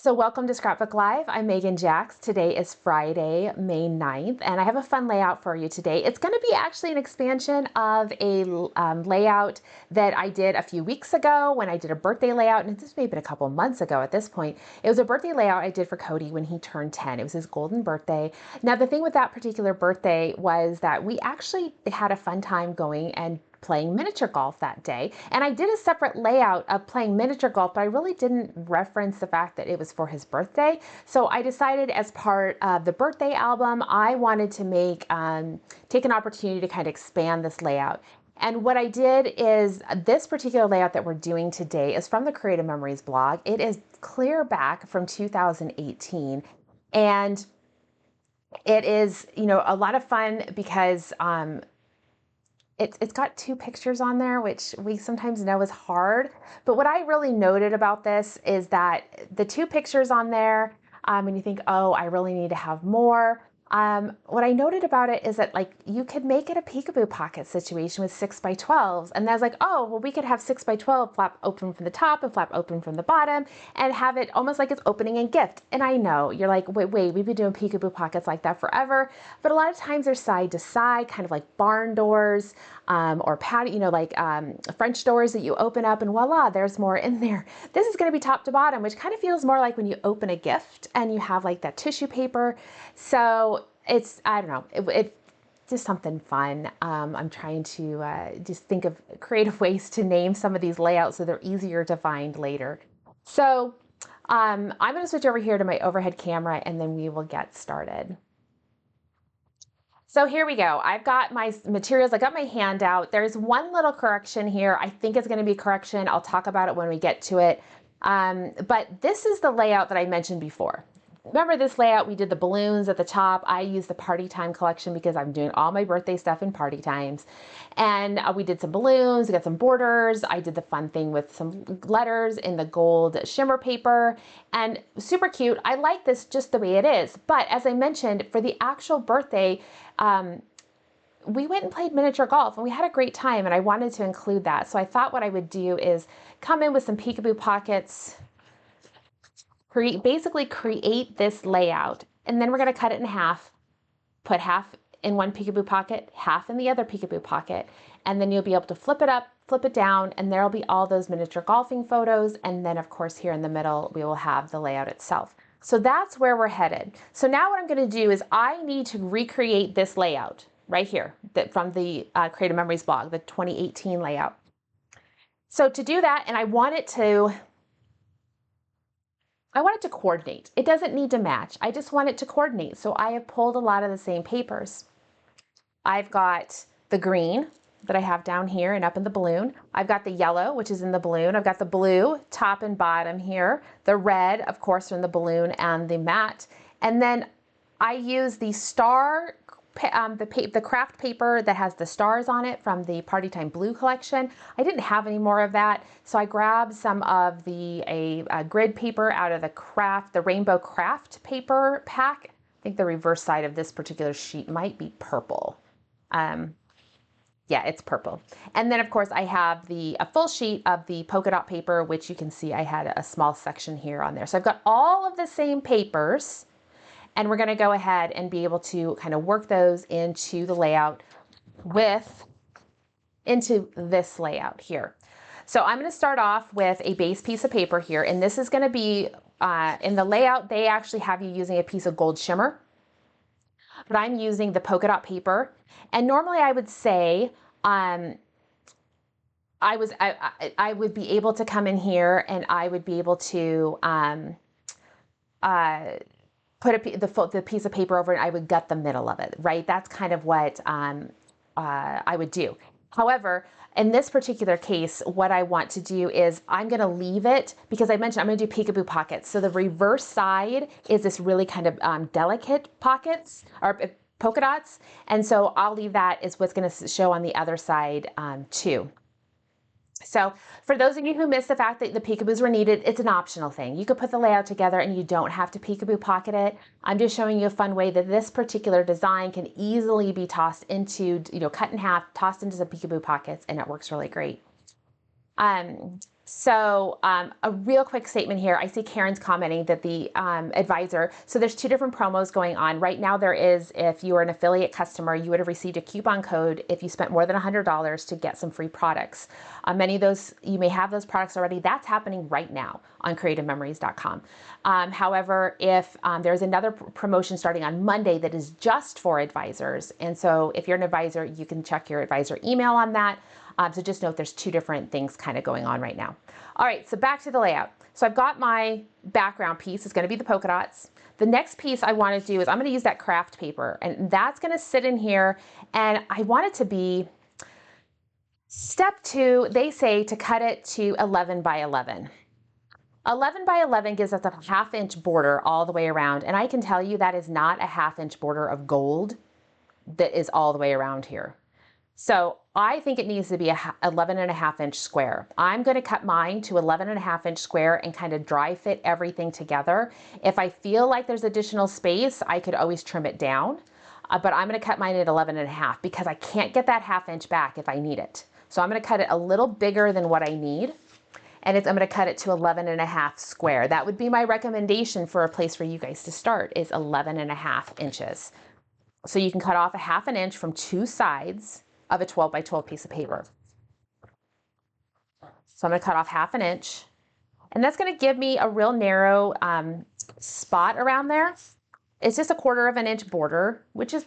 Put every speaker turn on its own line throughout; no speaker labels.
So welcome to Scrapbook Live. I'm Megan Jacks. Today is Friday, May 9th, and I have a fun layout for you today. It's going to be actually an expansion of a layout that I did a few weeks ago when I did a birthday layout, and this may have been a couple months ago at this point. It was a birthday layout I did for Cody when he turned 10. It was his golden birthday. Now, the thing with that particular birthday was that we actually had a fun time going and playing miniature golf that day. And I did a separate layout of playing miniature golf, but I really didn't reference the fact that it was for his birthday. So I decided as part of the birthday album, I wanted to take an opportunity to kind of expand this layout. And what I did is this particular layout that we're doing today is from the Creative Memories blog. It is clear back from 2018. And it is, a lot of fun because it's got two pictures on there, which we sometimes know is hard. But what I really noted about this is that the two pictures on there, and you think, oh, I really need to have more. What I noted about it is that you could make it a peekaboo pocket situation with 6x12s. And I was like, oh, well, we could have 6x12 flap open from the top and flap open from the bottom and have it almost like it's opening a gift. And I know you're like, wait, we've been doing peekaboo pockets like that forever. But a lot of times they're side to side, kind of like barn doors or patio, French doors that you open up and voila, there's more in there. This is going to be top to bottom, which kind of feels more like when you open a gift and you have like that tissue paper. So I don't know, it's just something fun. I'm trying to just think of creative ways to name some of these layouts so they're easier to find later. So I'm going to switch over here to my overhead camera and then we will get started. So here we go. I've got my materials. I got my handout. There's one little correction here. I think it's going to be a correction. I'll talk about it when we get to it. But this is the layout that I mentioned before. Remember this layout? We did the balloons at the top. I used the party time collection because I'm doing all my birthday stuff in party times. And we did some balloons, we got some borders. I did the fun thing with some letters in the gold shimmer paper and super cute. I like this just the way it is. But as I mentioned, for the actual birthday, we went and played miniature golf and we had a great time and I wanted to include that. So I thought what I would do is come in with some peekaboo pockets, basically create this layout, and then we're going to cut it in half, put half in one peekaboo pocket, half in the other peekaboo pocket, and then you'll be able to flip it up, flip it down, and there'll be all those miniature golfing photos, and then of course here in the middle we will have the layout itself. So that's where we're headed. So now what I'm going to do is I need to recreate this layout right here from the Creative Memories blog, the 2018 layout. So to do that, and I want it to coordinate. It doesn't need to match. I just want it to coordinate. So I have pulled a lot of the same papers. I've got the green that I have down here and up in the balloon. I've got the yellow, which is in the balloon. I've got the blue top and bottom here. The red, of course, from the balloon and the matte. And then I use the star the craft paper that has the stars on it from the Party Time Blue collection. I didn't have any more of that, so I grabbed some of the grid paper out of the Rainbow Craft paper pack. I think the reverse side of this particular sheet might be purple. Yeah, it's purple. And then of course I have a full sheet of the polka dot paper, which you can see I had a small section here on there. So I've got all of the same papers. And we're going to go ahead and be able to kind of work those into the layout into this layout here. So I'm going to start off with a base piece of paper here. And this is going to be, in the layout, they actually have you using a piece of gold shimmer. But I'm using the polka dot paper. And normally I would say, I would be able to come in here and I would be able to, put the piece of paper over and I would gut the middle of it, right? That's kind of what I would do. However, in this particular case, what I want to do is I'm going to leave it because I mentioned I'm going to do peekaboo pockets. So the reverse side is this really kind of delicate pockets or polka dots. And so I'll leave that is what's going to show on the other side too. So for those of you who missed the fact that the peekaboos were needed, it's an optional thing. You could put the layout together and you don't have to peekaboo pocket it. I'm just showing you a fun way that this particular design can easily be tossed into, cut in half, tossed into some peekaboo pockets, and it works really great. So a real quick statement here. I see Karen's commenting that the advisor, so there's two different promos going on. Right now there is, if you are an affiliate customer, you would have received a coupon code if you spent more than $100 to get some free products. Many of those, you may have those products already. That's happening right now on creativememories.com. However, if there's another promotion starting on Monday that is just for advisors. And so if you're an advisor, you can check your advisor email on that. So just note there's two different things kind of going on right now. All right, so back to the layout. So I've got my background piece. It's going to be the polka dots. The next piece I want to do is I'm going to use that craft paper, and that's going to sit in here, and I want it to be step 2. They say to cut it to 11 by 11. 11 by 11 gives us a 1/2 inch border all the way around, and I can tell you that is not a 1/2 inch border of gold that is all the way around here. So I think it needs to be a 11.5 inch square. I'm going to cut mine to 11.5 inch square and kind of dry fit everything together. If I feel like there's additional space, I could always trim it down, but I'm going to cut mine at 11.5 because I can't get that 1/2 inch back if I need it. So I'm going to cut it a little bigger than what I need, and I'm going to cut it to 11.5 square. That would be my recommendation for a place for you guys to start, is 11.5 inches. So you can cut off a 1/2 inch from two sides of a 12 by 12 piece of paper. So I'm going to cut off 1/2 inch, and that's going to give me a real narrow spot around there. It's just a 1/4 inch border, which is,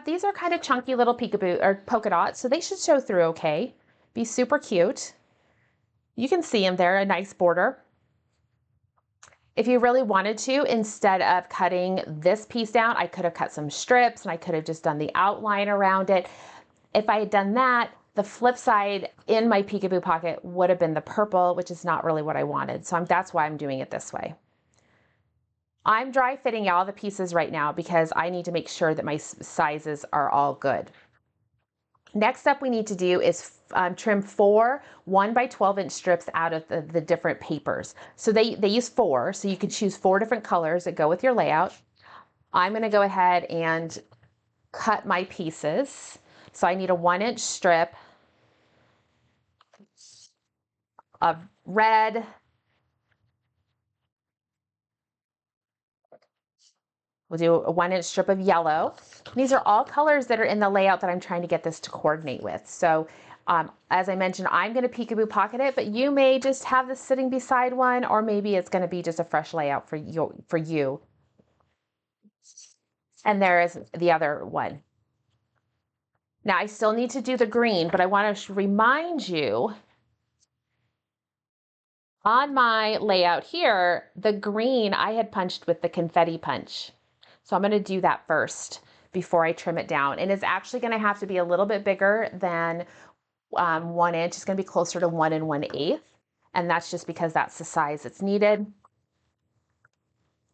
these are kind of chunky little peekaboo or polka dots, so they should show through okay. Be super cute. You can see them there, a nice border. If you really wanted to, instead of cutting this piece down, I could have cut some strips and I could have just done the outline around it. If I had done that, the flip side in my peekaboo pocket would have been the purple, which is not really what I wanted. So that's why I'm doing it this way. I'm dry fitting all the pieces right now because I need to make sure that my sizes are all good. Next up we need to do is trim 4 1 by 12 inch strips out of the different papers. So they use 4, so you could choose 4 different colors that go with your layout. I'm going to go ahead and cut my pieces. So I need a 1 inch strip of red, we'll do a 1 inch strip of yellow. These are all colors that are in the layout that I'm trying to get this to coordinate with. So as I mentioned, I'm going to peekaboo pocket it, but you may just have this sitting beside one, or maybe it's going to be just a fresh layout for you. And there is the other one. Now I still need to do the green, but I want to remind you on my layout here, the green I had punched with the confetti punch. So I'm going to do that first before I trim it down. And it's actually going to have to be a little bit bigger than 1 inch. It's going to be closer to 1 1/8. And that's just because that's the size that's needed.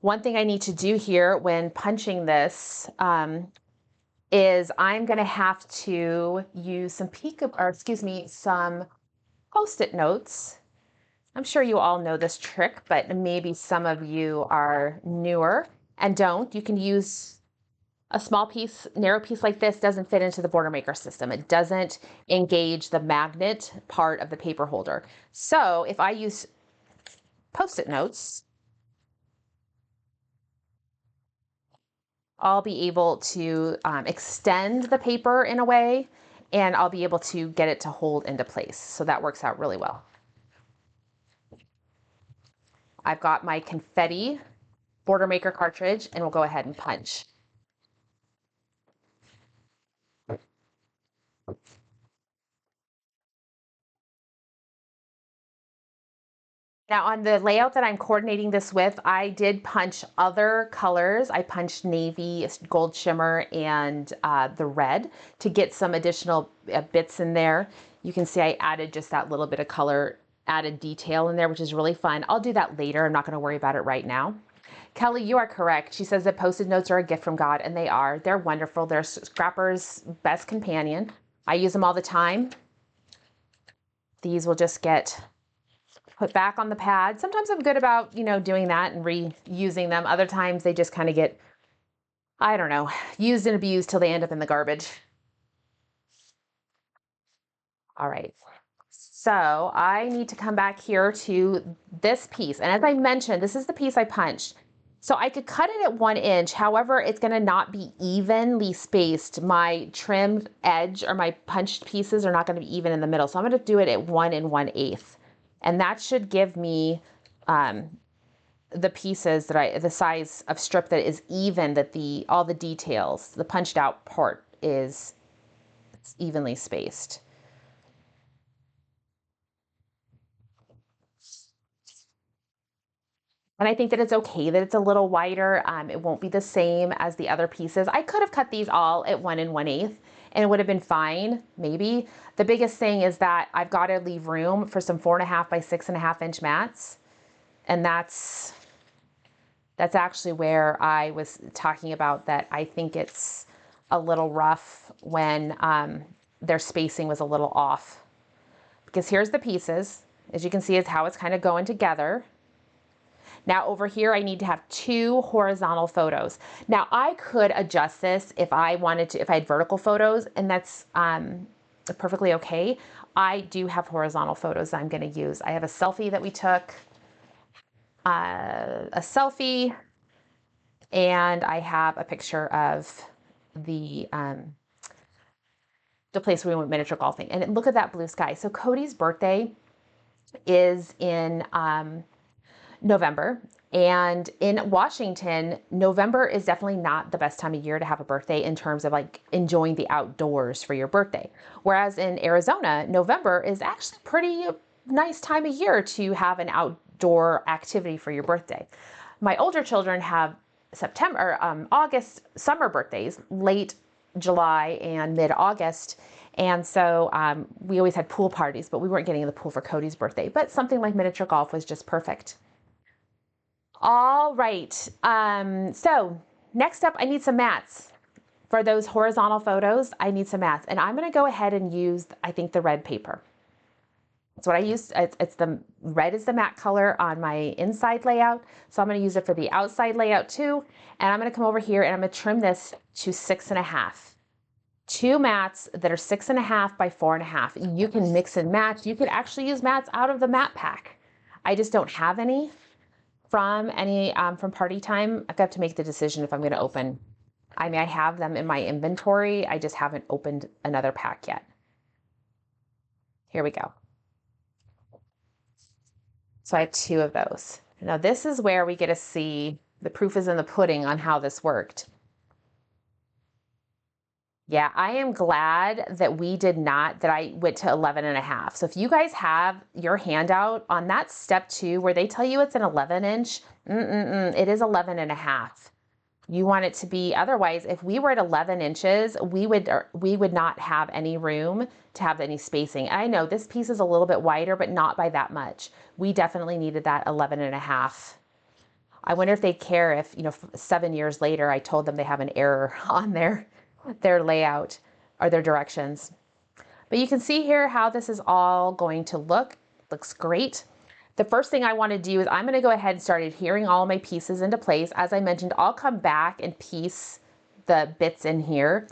One thing I need to do here when punching this is I'm going to have to use some some Post-it notes. I'm sure you all know this trick, but maybe some of you are newer and don't. You can use a small piece, narrow piece like this. Doesn't fit into the border maker system. It doesn't engage the magnet part of the paper holder. So if I use Post-it notes, I'll be able to extend the paper in a way, and I'll be able to get it to hold into place. So that works out really well. I've got my confetti border maker cartridge, and we'll go ahead and punch. Now on the layout that I'm coordinating this with, I did punch other colors. I punched navy, gold shimmer, and the red to get some additional bits in there. You can see I added just that little bit of color, added detail in there, which is really fun. I'll do that later. I'm not going to worry about it right now. Kelly, you are correct. She says that Post-it notes are a gift from God, and they are. They're wonderful. They're Scrapper's best companion. I use them all the time. These will just get put back on the pad. Sometimes I'm good about, doing that and reusing them. Other times they just kind of get, I don't know, used and abused till they end up in the garbage. All right. So I need to come back here to this piece. And as I mentioned, this is the piece I punched. So I could cut it at 1 inch. However, it's gonna not be evenly spaced. My trimmed edge or my punched pieces are not gonna be even in the middle. So I'm gonna do it at 1 1/8. And that should give me the pieces that the size of strip that is even, that all the details, the punched out part is evenly spaced. And I think that it's okay that it's a little wider. It won't be the same as the other pieces. I could have cut these all at 1 1/8 and it would have been fine, maybe. The biggest thing is that I've got to leave room for some 4.5 by 6.5 inch mats. And that's actually where I was talking about that I think it's a little rough when their spacing was a little off. Because here's the pieces. As you can see, is how it's kind of going together. Now over here, I need to have 2 horizontal photos. Now I could adjust this if I wanted to, if I had vertical photos, and that's perfectly okay. I do have horizontal photos that I'm gonna use. I have a selfie that we took, a selfie, and I have a picture of the place where we went miniature golfing. And look at that blue sky. So Cody's birthday is in November. And in Washington, November is definitely not the best time of year to have a birthday in terms of like enjoying the outdoors for your birthday. Whereas in Arizona, November is actually pretty nice time of year to have an outdoor activity for your birthday. My older children have September, August summer birthdays, late July and mid-August. And so we always had pool parties, but we weren't getting in the pool for Cody's birthday. But something like miniature golf was just perfect. All right, so next up, I need some mats. For those horizontal photos, I need some mats. And I'm gonna go ahead and use, I think, the red paper. That's what I used. It's the red is the matte color on my inside layout. So I'm gonna use it for the outside layout too. And I'm gonna come over here and I'm gonna trim this to 6.5. 2 mats that are 6.5 by 4.5. You can mix and match. You could actually use mats out of the mat pack. I just don't have any from party time. I've got to make the decision if I'm going to open. I mean, I have them in my inventory. I just haven't opened another pack yet. Here we go. So I have 2 of those. Now this is where we get to see the proof is in the pudding on how this worked. Yeah, I am glad that I went to 11.5. So if you guys have your handout on that step 2 where they tell you it's an 11-inch, it is 11.5. You want it to be, otherwise, if we were at 11 inches, we would not have any room to have any spacing. And I know this piece is a little bit wider, but not by that much. We definitely needed that 11.5. I wonder if they care if, 7 years later, I told them they have an error on their layout or their directions. But you can see here how this is all going to look. Looks great. The first thing I want to do is I'm going to go ahead and start adhering all my pieces into place. As I mentioned, I'll come back and piece the bits in here.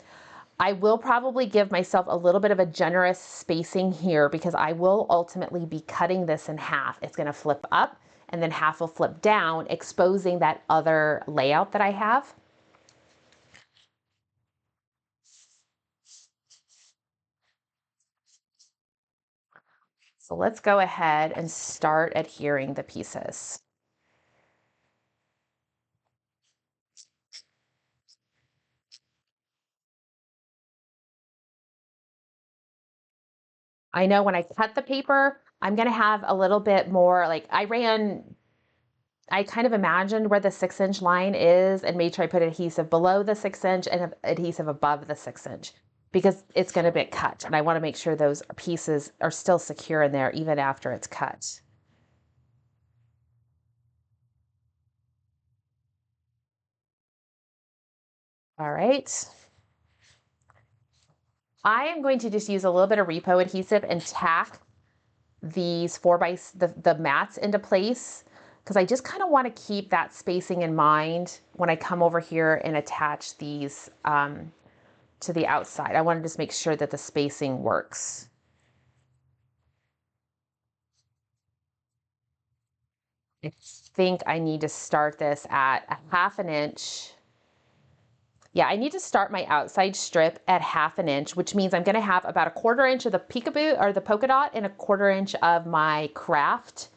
I will probably give myself a little bit of a generous spacing here because I will ultimately be cutting this in half. It's going to flip up and then half will flip down, exposing that other layout that I have. So let's go ahead and start adhering the pieces. I know when I cut the paper, I'm gonna have a little bit more, like I kind of imagined where the 6-inch line is and made sure I put adhesive below the 6-inch and adhesive above the 6-inch because it's gonna be cut. And I wanna make sure those pieces are still secure in there even after it's cut. All right. I am going to just use a little bit of repo adhesive and tack these the mats into place because I just kind of want to keep that spacing in mind when I come over here and attach these to the outside. I want to just make sure that the spacing works. I think I need to start this at a 1/2 inch. Yeah, I need to start my outside strip at 1/2 inch, which means I'm gonna have about a 1/4 inch of the peekaboo or the polka dot and a 1/4 inch of my craft.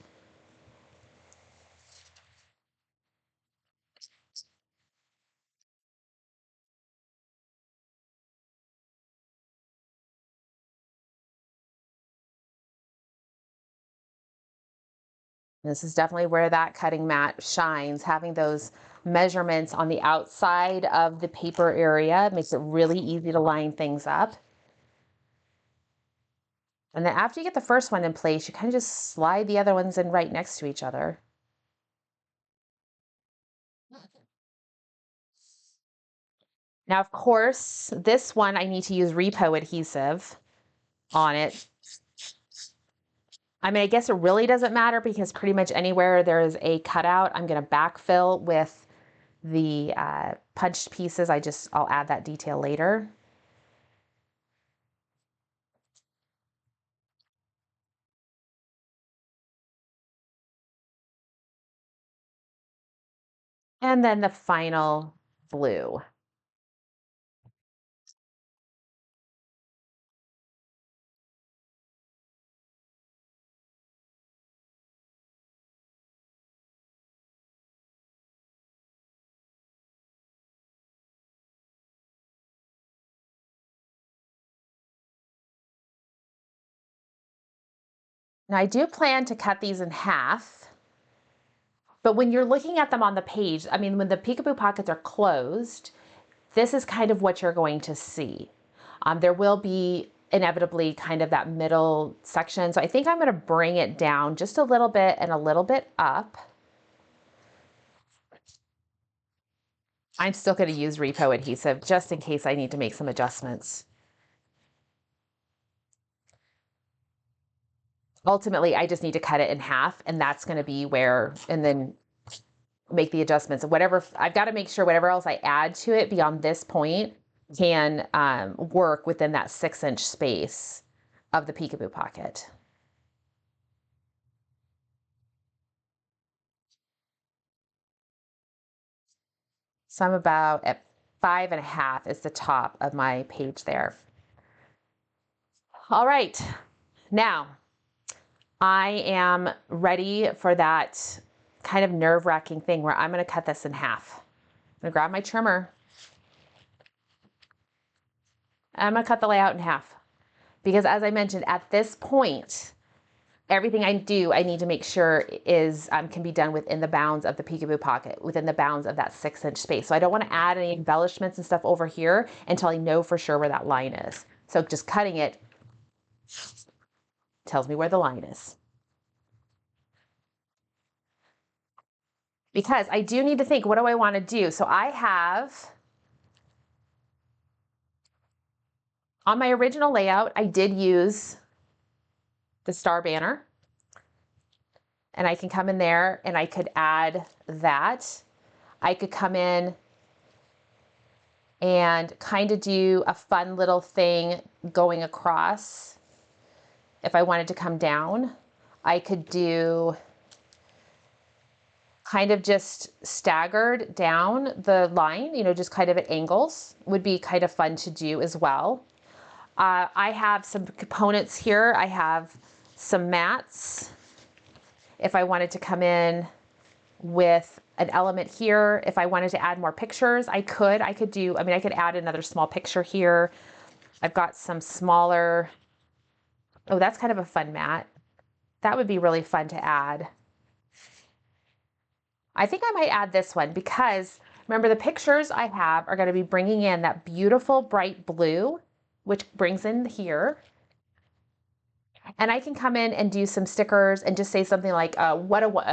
This is definitely where that cutting mat shines. Having those measurements on the outside of the paper area makes it really easy to line things up. And then after you get the first one in place, you kind of just slide the other ones in right next to each other. Now, of course, this one I need to use repo adhesive on it. I mean, I guess it really doesn't matter because pretty much anywhere there's a cutout, I'm going to backfill with the punched pieces. I'll add that detail later. And then the final blue. Now I do plan to cut these in half, but when you're looking at them on the page, I mean, when the peekaboo pockets are closed, this is kind of what you're going to see. There will be inevitably kind of that middle section. So I think I'm going to bring it down just a little bit and a little bit up. I'm still going to use repo adhesive just in case I need to make some adjustments. Ultimately, I just need to cut it in half, and that's going to be where, and then make the adjustments. Whatever, I've got to make sure whatever else I add to it beyond this point can work within that 6-inch space of the peekaboo pocket. So I'm about at 5.5 is the top of my page there. All right, now I am ready for that kind of nerve-wracking thing where I'm going to cut this in half. I'm going to grab my trimmer. I'm going to cut the layout in half because, as I mentioned, at this point, everything I do, I need to make sure is can be done within the bounds of the peekaboo pocket, within the bounds of that 6-inch space. So I don't want to add any embellishments and stuff over here until I know for sure where that line is. So just cutting it tells me where the line is. Because I do need to think, what do I want to do? So I have, on my original layout, I did use the star banner. And I can come in there and I could add that. I could come in and kind of do a fun little thing going across. If I wanted to come down, I could do kind of just staggered down the line, you know, just kind of at angles. Would be kind of fun to do as well. I have some components here. I have some mats. If I wanted to come in with an element here, if I wanted to add more pictures, I could add another small picture here. I've got some smaller, oh, that's kind of a fun mat. That would be really fun to add. I think I might add this one because remember the pictures I have are going to be bringing in that beautiful bright blue, which brings in here. And I can come in and do some stickers and just say something like, I don't want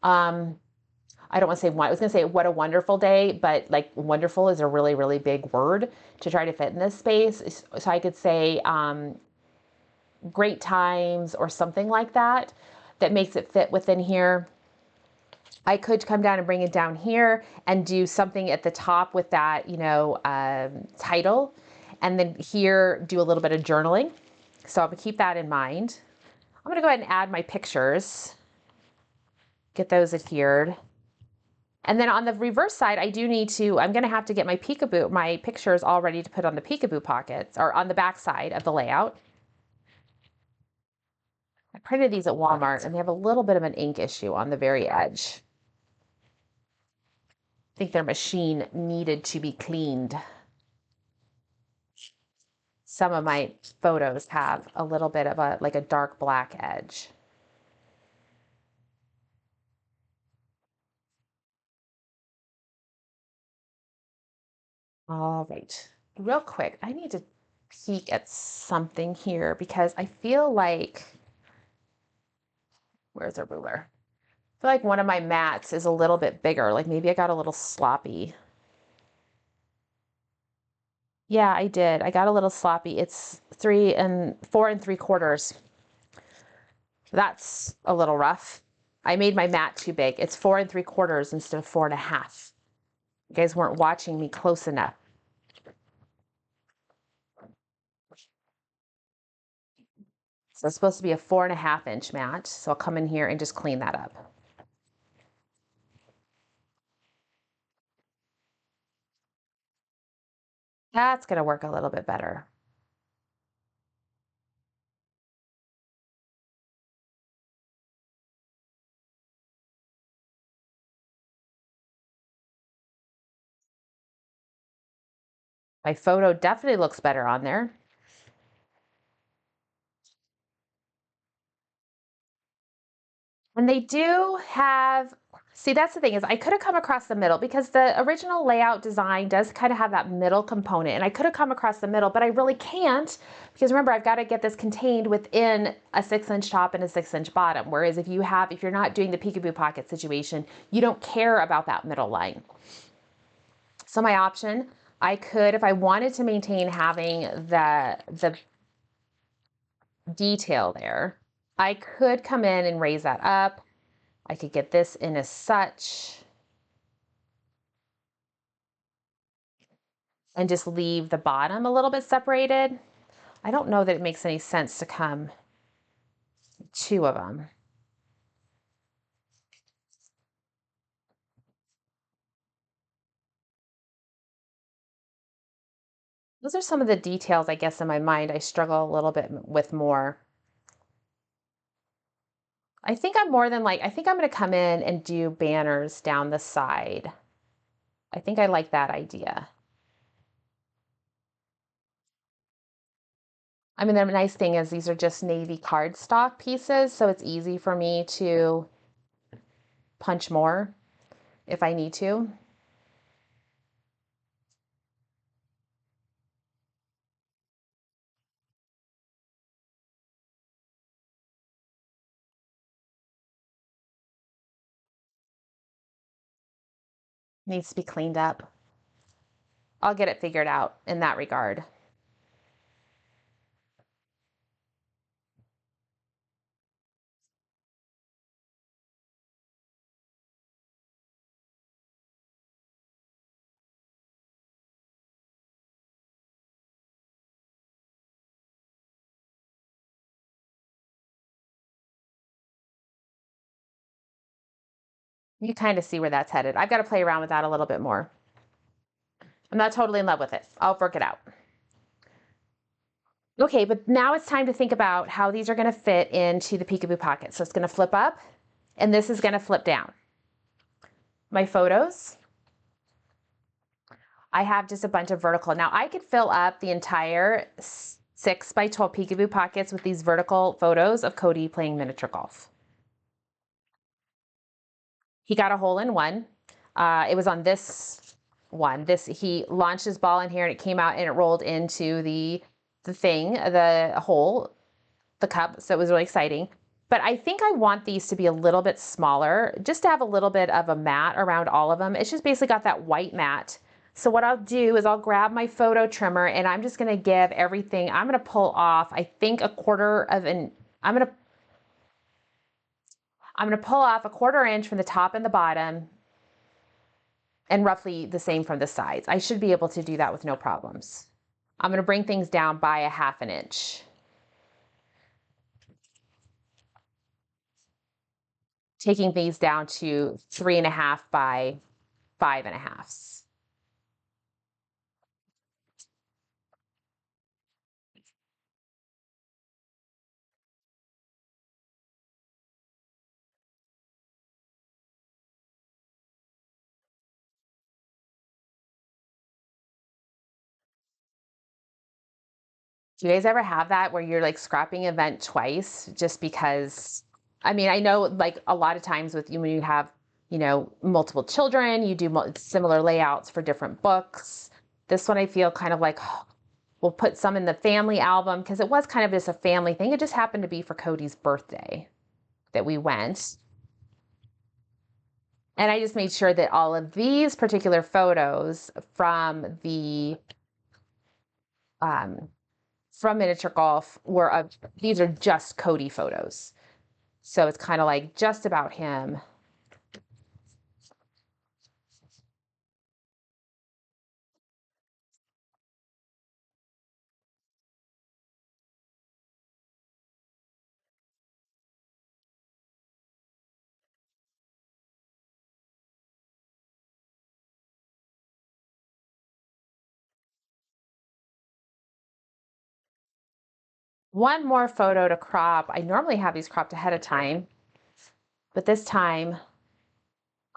to say one, I was going to say what a wonderful day, but like wonderful is a really, really big word to try to fit in this space. So I could say great times or something like that, that makes it fit within here. I could come down and bring it down here and do something at the top with that, you know, title. And then here, do a little bit of journaling. So I'm gonna keep that in mind. I'm gonna go ahead and add my pictures. get those adhered. And then on the reverse side, I do need to, I'm gonna have to get my Peekaboo, my pictures all ready to put on the Peekaboo pockets, or on the back side of the layout. I printed these at Walmart and they have a little bit of an ink issue on the very edge. I think their machine needed to be cleaned. Some of my photos have a little bit of a, like a dark black edge. All right, real quick, I need to peek at something here because I feel like, where's our ruler? I feel like one of my mats is a little bit bigger, like maybe I got a little sloppy. Yeah, I did. I got a little sloppy. It's 4 3/4. That's a little rough. I made my mat too big. It's 4 3/4 instead of 4 1/2. You guys weren't watching me close enough. So it's supposed to be a 4 1/2 inch mat. So I'll come in here and just clean that up. That's gonna work a little bit better. My photo definitely looks better on there. And they do have, see, that's the thing is I could have come across the middle because the original layout design does kind of have that middle component and I could have come across the middle, but I really can't because remember, I've got to get this contained within a 6-inch top and a 6-inch bottom. Whereas if you're not doing the Peekaboo pocket situation, you don't care about that middle line. So my option, I could, if I wanted to maintain having the detail there, I could come in and raise that up. I could get this in as such and just leave the bottom a little bit separated. I don't know that it makes any sense to come 2 of them. Those are some of the details, I guess, in my mind I struggle a little bit with more. I think I'm more than like, I think I'm going to come in and do banners down the side. I think I like that idea. I mean, the nice thing is these are just navy cardstock pieces, so it's easy for me to punch more if I need to. Needs to be cleaned up. I'll get it figured out in that regard. You kind of see where that's headed. I've got to play around with that a little bit more. I'm not totally in love with it. I'll work it out. Okay, but now it's time to think about how these are going to fit into the Peekaboo pocket. So it's going to flip up and this is going to flip down. My photos, I have just a bunch of vertical. Now I could fill up the entire 6 by 12 Peekaboo pockets with these vertical photos of Cody playing miniature golf. He got a hole in one. It was on this one. He launched his ball in here and it came out and it rolled into the hole, the cup. So it was really exciting. But I think I want these to be a little bit smaller, just to have a little bit of a mat around all of them. It's just basically got that white mat. So what I'll do is I'll grab my photo trimmer and I'm just gonna give everything, I'm gonna pull off, I think I'm gonna pull off a 1/4 inch from the top and the bottom and roughly the same from the sides. I should be able to do that with no problems. I'm gonna bring things down by a 1/2 inch. taking these down to 3.5 by 5.5. Do you guys ever have that where you're like scrapping event twice just because? I mean, I know like a lot of times with you when you have, multiple children, you do similar layouts for different books. This one I feel kind of like we'll put some in the family album because it was kind of just a family thing. It just happened to be for Cody's birthday that we went. And I just made sure that all of these particular photos um, from miniature golf were these are just Cody photos. So it's kind of like just about him. One more photo to crop. I normally have these cropped ahead of time, but this time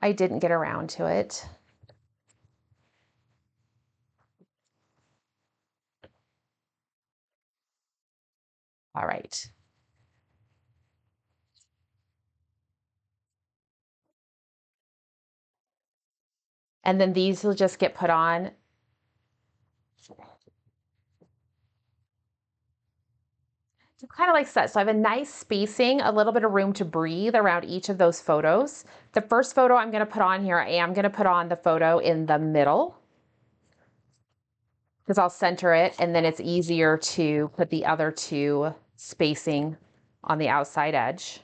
I didn't get around to it. All right. And then these will just get put on. So kind of like that. So I have a nice spacing, a little bit of room to breathe around each of those photos. The first photo I'm going to put on here, I am going to put on the photo in the middle because I'll center it and then it's easier to put the other two spacing on the outside edge.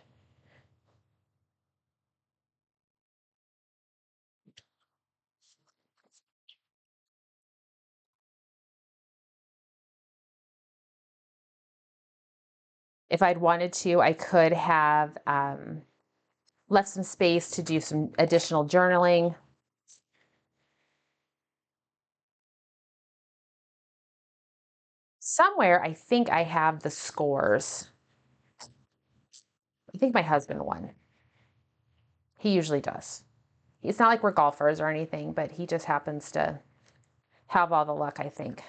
If I'd wanted to, I could have left some space to do some additional journaling. Somewhere, I think I have the scores. I think my husband won. He usually does. It's not like we're golfers or anything, but he just happens to have all the luck, I think.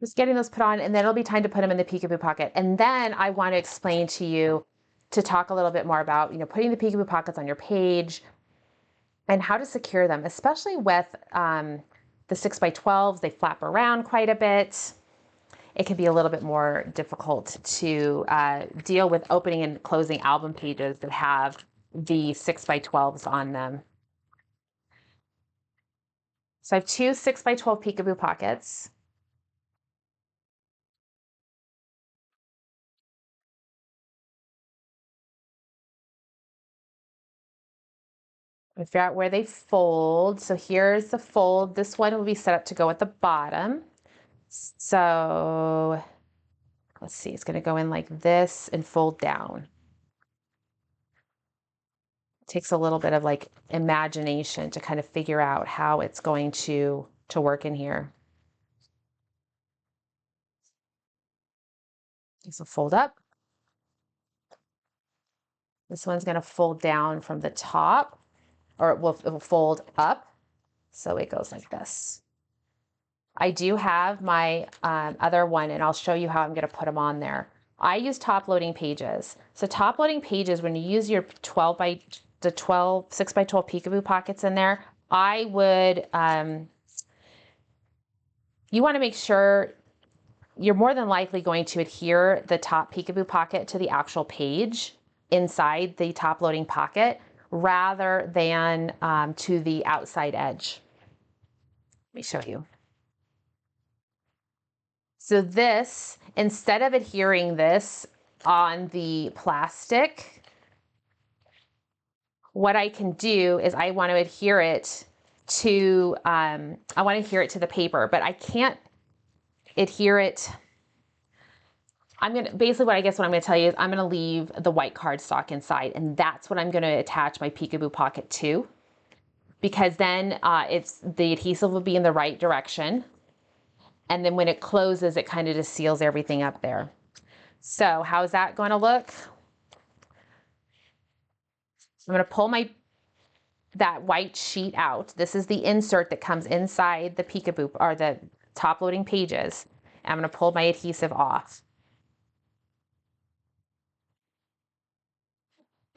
Just getting those put on, and then it'll be time to put them in the Peekaboo pocket. And then I want to explain to you to talk a little bit more about, putting the Peekaboo pockets on your page and how to secure them, especially with the 6x12s. They flap around quite a bit. It can be a little bit more difficult to deal with opening and closing album pages that have the 6x12s on them. So I have two 6x12 Peekaboo pockets. Figure out where they fold. So here's the fold. This one will be set up to go at the bottom. So let's see, it's going to go in like this and fold down. It takes a little bit of like imagination to kind of figure out how it's going to work in here. This will fold up. This one's going to fold down from the top, or it will fold up. So it goes like this. I do have my other one, and I'll show you how I'm going to put them on there. I use top loading pages. So top loading pages, when you use your 6x12 Peekaboo pockets in there, I would, you want to make sure you're more than likely going to adhere the top Peekaboo pocket to the actual page inside the top loading pocket rather than to the outside edge. Let me show you. So this, instead of adhering this on the plastic, what I can do is I want to adhere it to, the paper, but I can't adhere it. Basically what I'm gonna tell you is I'm gonna leave the white cardstock inside, and that's what I'm gonna attach my Peekaboo pocket to, because then the adhesive will be in the right direction. And then when it closes, it kind of just seals everything up there. So how's that gonna look? I'm gonna pull that white sheet out. This is the insert that comes inside the Peekaboo, or the top loading pages. I'm gonna pull my adhesive off.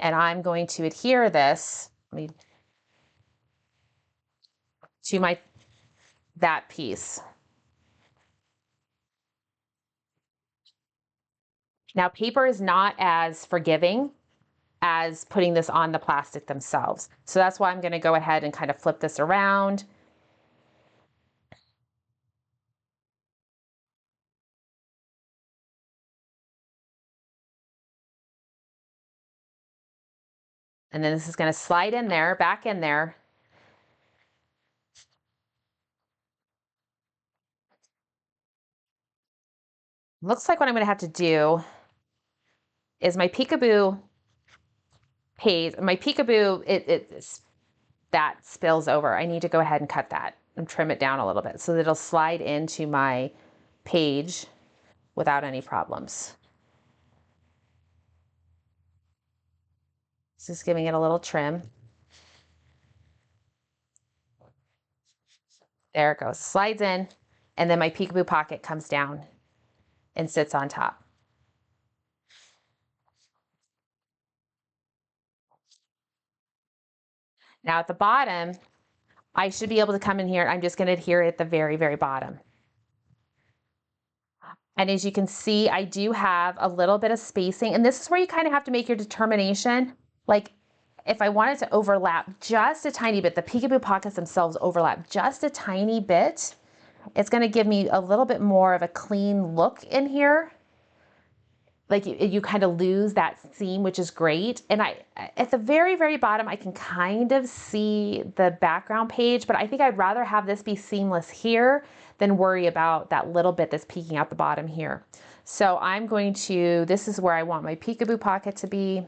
And I'm going to adhere this to that piece. Now, paper is not as forgiving as putting this on the plastic themselves. So that's why I'm gonna go ahead and kind of flip this around. And then this is gonna slide in there, back in there. Looks like what I'm gonna have to do is my Peekaboo page, that spills over. I need to go ahead and cut that and trim it down a little bit so that it'll slide into my page without any problems. Just giving it a little trim. There it goes, slides in, and then my Peekaboo pocket comes down and sits on top. Now at the bottom, I should be able to come in here. I'm just going to adhere it at the very, very bottom. And as you can see, I do have a little bit of spacing, and this is where you kind of have to make your determination. Like if I wanted to overlap just a tiny bit, the Peekaboo pockets themselves overlap just a tiny bit, it's going to give me a little bit more of a clean look in here. Like you kind of lose that seam, which is great. And at the very, very bottom, I can kind of see the background page, but I think I'd rather have this be seamless here than worry about that little bit that's peeking out the bottom here. So this is where I want my Peekaboo pocket to be.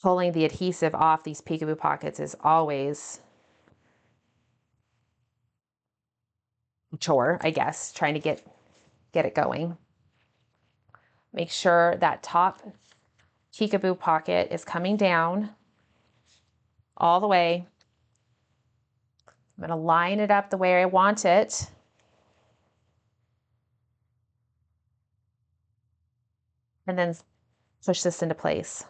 Pulling the adhesive off these Peekaboo pockets is always a chore, I guess, trying to get it going. Make sure that top Peekaboo pocket is coming down all the way. I'm going to line it up the way I want it. And then push this into place.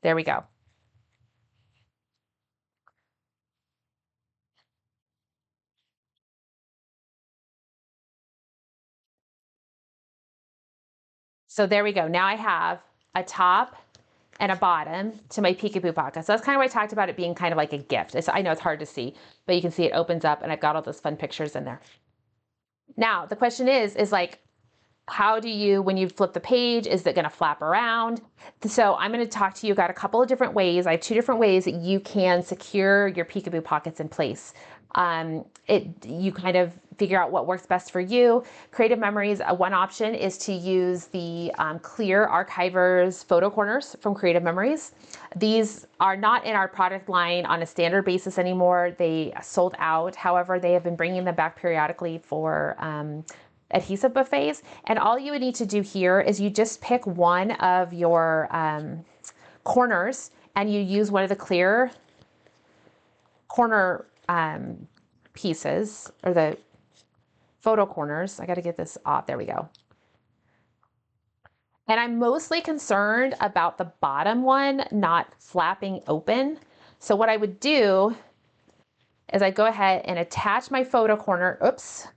There we go. So there we go. Now I have a top and a bottom to my Peekaboo pocket. So that's kind of what I talked about, it being kind of like a gift. I know it's hard to see, but you can see it opens up and I've got all those fun pictures in there. Now the question is like, how do you, when you flip the page, is it gonna flap around? So I'm gonna talk to you about a couple of different ways. I have 2 different ways that you can secure your Peekaboo pockets in place. You kind of figure out what works best for you. Creative Memories, one option is to use the clear archivers photo corners from Creative Memories. These are not in our product line on a standard basis anymore. They sold out. However, they have been bringing them back periodically for adhesive buffets. And all you would need to do here is you just pick one of your corners and you use one of the clear corner pieces, or the photo corners. I got to get this off. There we go. And I'm mostly concerned about the bottom one not flapping open. So what I would do is I go ahead and attach my photo corner. Oops.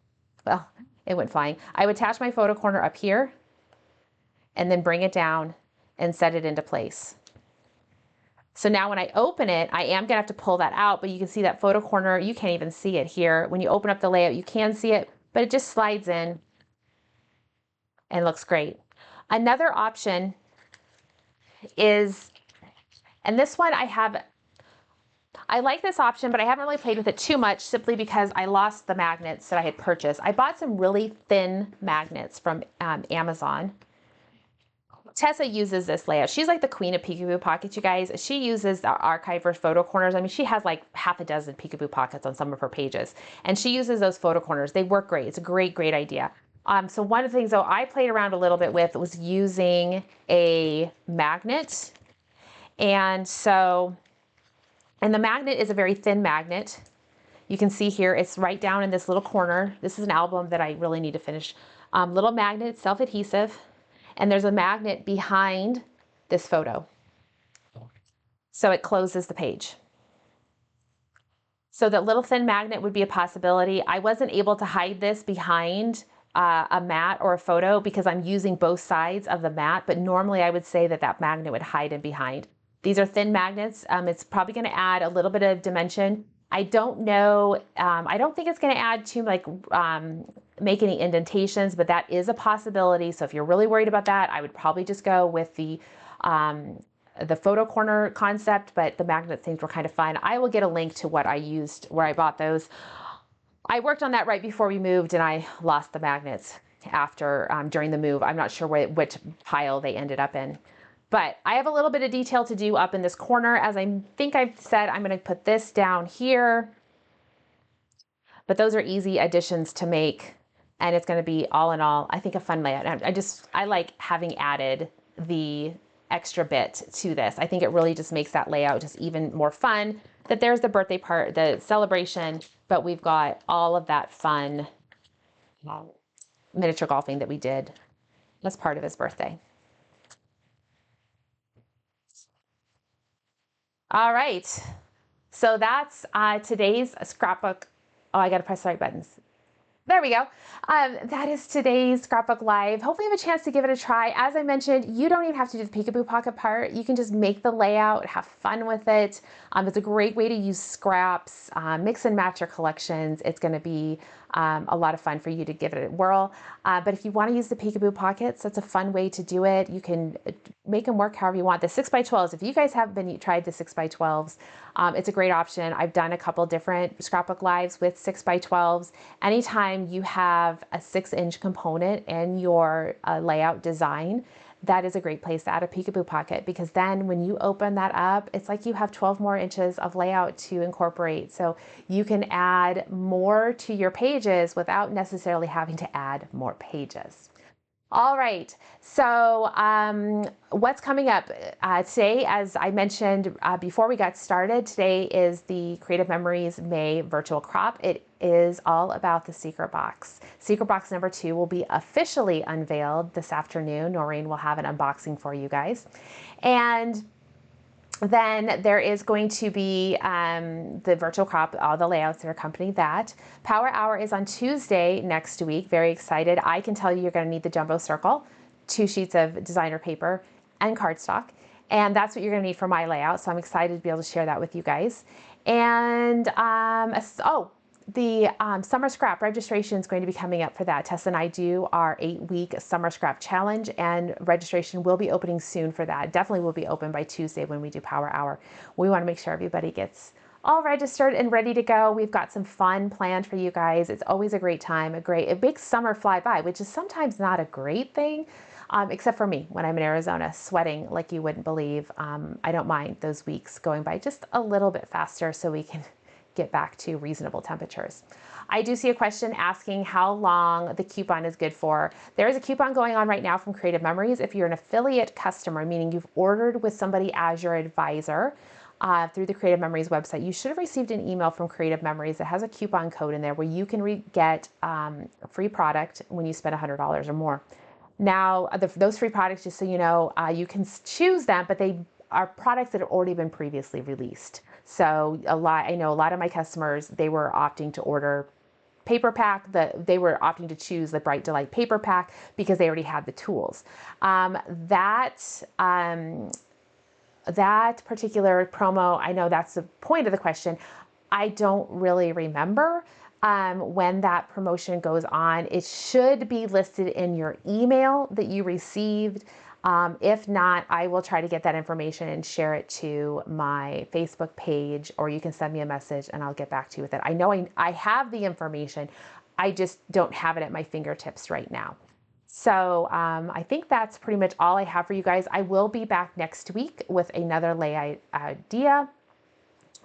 Well, it went flying. I would attach my photo corner up here and then bring it down and set it into place. So now when I open it, I am gonna have to pull that out, but you can see that photo corner, you can't even see it here. When you open up the layout, you can see it, but it just slides in and looks great. Another option is, and this one I like this option, but I haven't really played with it too much simply because I lost the magnets that I had purchased. I bought some really thin magnets from Amazon. Tessa uses this layout. She's like the queen of Peekaboo pockets, you guys. She uses the archiver photo corners. I mean, she has like half a dozen Peekaboo pockets on some of her pages, and she uses those photo corners. They work great. It's a great, great idea. So one of the things though I played around a little bit with was using a magnet. And the magnet is a very thin magnet. You can see here, it's right down in this little corner. This is an album that I really need to finish. Little magnet, self-adhesive. And there's a magnet behind this photo. So it closes the page. So that little thin magnet would be a possibility. I wasn't able to hide this behind a mat or a photo because I'm using both sides of the mat, but normally I would say that that magnet would hide in behind. These are thin magnets. It's probably going to add a little bit of dimension. I don't know. I don't think it's going to add to like make any indentations, but that is a possibility. So if you're really worried about that, I would probably just go with the photo corner concept, but the magnet things were kind of fun. I will get a link to what I used, where I bought those. I worked on that right before we moved and I lost the magnets after during the move. I'm not sure which pile they ended up in. But I have a little bit of detail to do up in this corner. As I think I've said, I'm going to put this down here. But those are easy additions to make. And it's going to be, all in all, I think a fun layout. I like having added the extra bit to this. I think it really just makes that layout just even more fun. That there's the birthday part, the celebration, but we've got all of that fun miniature golfing that we did as part of his birthday. All right, so that's today's scrapbook. Oh, I gotta press the right buttons. There we go. That is today's Scrapbook Live. Hopefully you have a chance to give it a try. As I mentioned, you don't even have to do the Peekaboo pocket part. You can just make the layout, have fun with it. It's a great way to use scraps, mix and match your collections. It's going to be a lot of fun for you to give it a whirl. But if you want to use the Peekaboo pockets, that's a fun way to do it. You can make them work however you want. The 6x12s, if you guys haven't tried the 6x12s, it's a great option. I've done a couple different Scrapbook Lives with 6x12s. Anytime you have a 6-inch component in your layout design, that is a great place to add a Peekaboo pocket, because then when you open that up, it's like you have 12 more inches of layout to incorporate. So you can add more to your pages without necessarily having to add more pages. All right, so what's coming up today? As I mentioned before we got started, today is the Creative Memories May virtual crop. It is all about the secret box. Secret box number 2 will be officially unveiled this afternoon. Noreen will have an unboxing for you guys. And then there is going to be the virtual crop, all the layouts that accompany that. Power Hour is on Tuesday next week. Very excited. I can tell you you're going to need the jumbo circle, 2 sheets of designer paper, and cardstock. And that's what you're going to need for my layout. So I'm excited to be able to share that with you guys. And the summer scrap registration is going to be coming up for that. Tessa and I do our 8-week summer scrap challenge, and registration will be opening soon for that. Definitely will be open by Tuesday when we do Power Hour. We want to make sure everybody gets all registered and ready to go. We've got some fun planned for you guys. It's always a great time, it makes summer fly by, which is sometimes not a great thing, except for me when I'm in Arizona sweating like you wouldn't believe. I don't mind those weeks going by just a little bit faster so we can get back to reasonable temperatures. I do see a question asking how long the coupon is good for. There is a coupon going on right now from Creative Memories. If you're an affiliate customer, meaning you've ordered with somebody as your advisor through the Creative Memories website, you should have received an email from Creative Memories that has a coupon code in there where you can get a free product when you spend $100 or more. Now, those free products, just so you know, you can choose them, but they are products that have already been previously released. So I know a lot of my customers, they were opting to order paper pack, they were opting to choose the Bright Delight paper pack because they already had the tools. That particular promo, I know that's the point of the question. I don't really remember. when that promotion goes on. It should be listed in your email that you received. If not, I will try to get that information and share it to my Facebook page, or you can send me a message and I'll get back to you with it. I know I have the information. I just don't have it at my fingertips right now. So I think that's pretty much all I have for you guys. I will be back next week with another layout idea,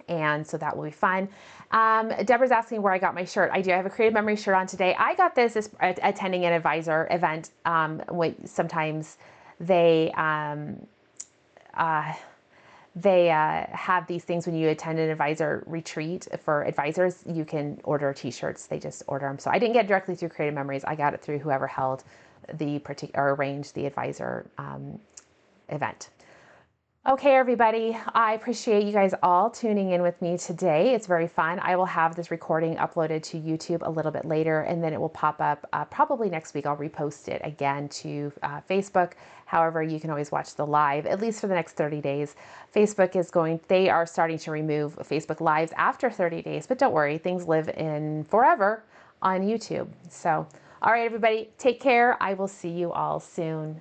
and so that will be fun. Deborah's asking where I got my shirt. I do. I have a Creative Memory shirt on today. I got this as attending an advisor event. Sometimes they have these things when you attend an advisor retreat for advisors. You can order t-shirts. They just order them. So I didn't get it directly through Creative Memories. I got it through whoever held the particular or arranged the advisor event. Okay, everybody, I appreciate you guys all tuning in with me today. It's very fun. I will have this recording uploaded to YouTube a little bit later, and then it will pop up probably next week. I'll repost it again to Facebook. However, you can always watch the live, at least for the next 30 days. They are starting to remove Facebook Lives after 30 days, but don't worry, things live in forever on YouTube. So, all right, everybody, take care. I will see you all soon.